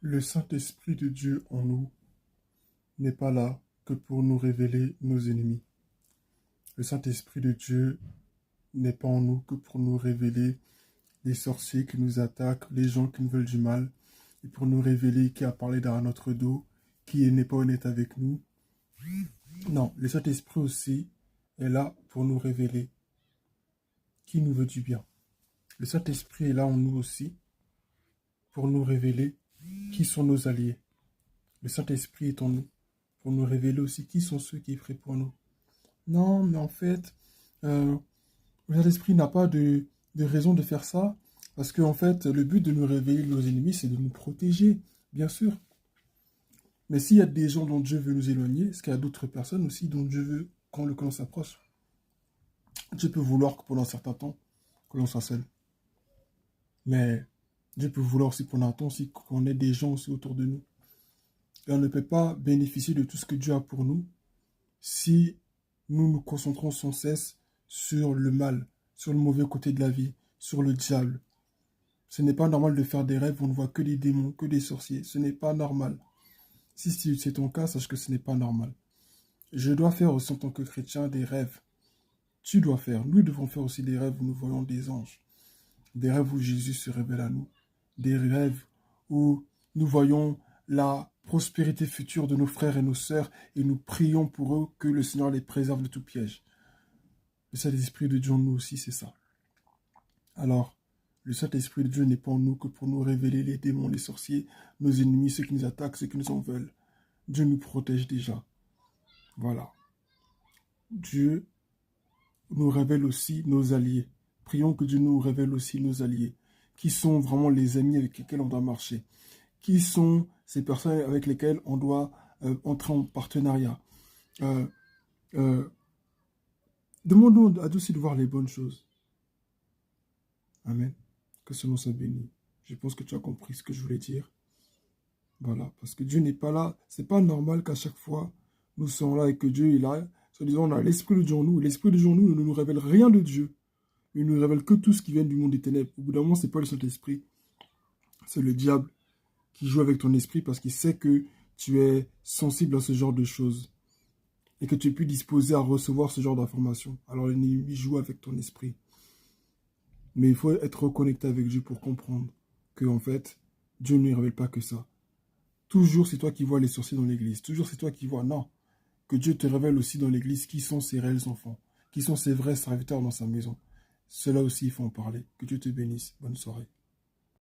Le Saint-Esprit de Dieu en nous n'est pas là que pour nous révéler nos ennemis. Le Saint-Esprit de Dieu n'est pas en nous que pour nous révéler les sorciers qui nous attaquent, les gens qui nous veulent du mal, et pour nous révéler qui a parlé derrière notre dos, qui n'est pas honnête avec nous. Non, le Saint-Esprit aussi est là pour nous révéler qui nous veut du bien. Le Saint-Esprit est là en nous aussi pour nous révéler qui sont nos alliés. Le Saint-Esprit est en nous pour nous révéler aussi qui sont ceux qui prient pour nous. Non, mais en fait, euh, le Saint-Esprit n'a pas de raison de faire ça, parce qu'en fait, le but de nous révéler nos ennemis, c'est de nous protéger, bien sûr. Mais s'il y a des gens dont Dieu veut nous éloigner, est-ce qu'il y a d'autres personnes aussi dont Dieu veut que l'on s'approche? Dieu peut vouloir que pendant un certain temps, que l'on soit seul. Mais Dieu peut vouloir aussi pendant un temps aussi qu'on ait des gens aussi autour de nous. Et on ne peut pas bénéficier de tout ce que Dieu a pour nous si nous nous concentrons sans cesse sur le mal, sur le mauvais côté de la vie, sur le diable. Ce n'est pas normal de faire des rêves où on ne voit que des démons, que des sorciers. Ce n'est pas normal. Si c'est ton cas, sache que ce n'est pas normal. Je dois faire aussi en tant que chrétien des rêves. Tu dois faire. Nous devons faire aussi des rêves où nous voyons des anges. Des rêves où Jésus se révèle à nous. Des rêves où nous voyons la prospérité future de nos frères et nos sœurs et nous prions pour eux que le Seigneur les préserve de tout piège. Le Saint-Esprit de Dieu en nous aussi, c'est ça. Alors, le Saint-Esprit de Dieu n'est pas en nous que pour nous révéler les démons, les sorciers, nos ennemis, ceux qui nous attaquent, ceux qui nous en veulent. Dieu nous protège déjà. Voilà. Dieu nous révèle aussi nos alliés. Prions que Dieu nous révèle aussi nos alliés, qui sont vraiment les amis avec lesquels on doit marcher, qui sont ces personnes avec lesquelles on doit entrer en partenariat. Euh, euh, Demandons à Dieu aussi de voir les bonnes choses. Amen. Que ce nom soit béni. Je pense que tu as compris ce que je voulais dire. Voilà, parce que Dieu n'est pas là. C'est pas normal qu'à chaque fois, nous sommes là et que Dieu est là. Soi-disant, on a l'Esprit de Dieu en nous. L'Esprit de Dieu en nous ne nous révèle rien de Dieu. Il ne nous révèle que tout ce qui vient du monde des ténèbres. Au bout d'un moment, c'est pas le Saint-Esprit. C'est le diable qui joue avec ton esprit parce qu'il sait que tu es sensible à ce genre de choses et que tu es plus disposé à recevoir ce genre d'informations. Alors l'ennemi joue avec ton esprit. Mais il faut être reconnecté avec Dieu pour comprendre que, en fait, Dieu ne révèle pas que ça. Toujours c'est toi qui vois les sorciers dans l'église. Toujours c'est toi qui vois. Non. Que Dieu te révèle aussi dans l'église qui sont ses réels enfants, qui sont ses vrais serviteurs dans sa maison. Cela aussi, il faut en parler. Que Dieu te bénisse. Bonne soirée.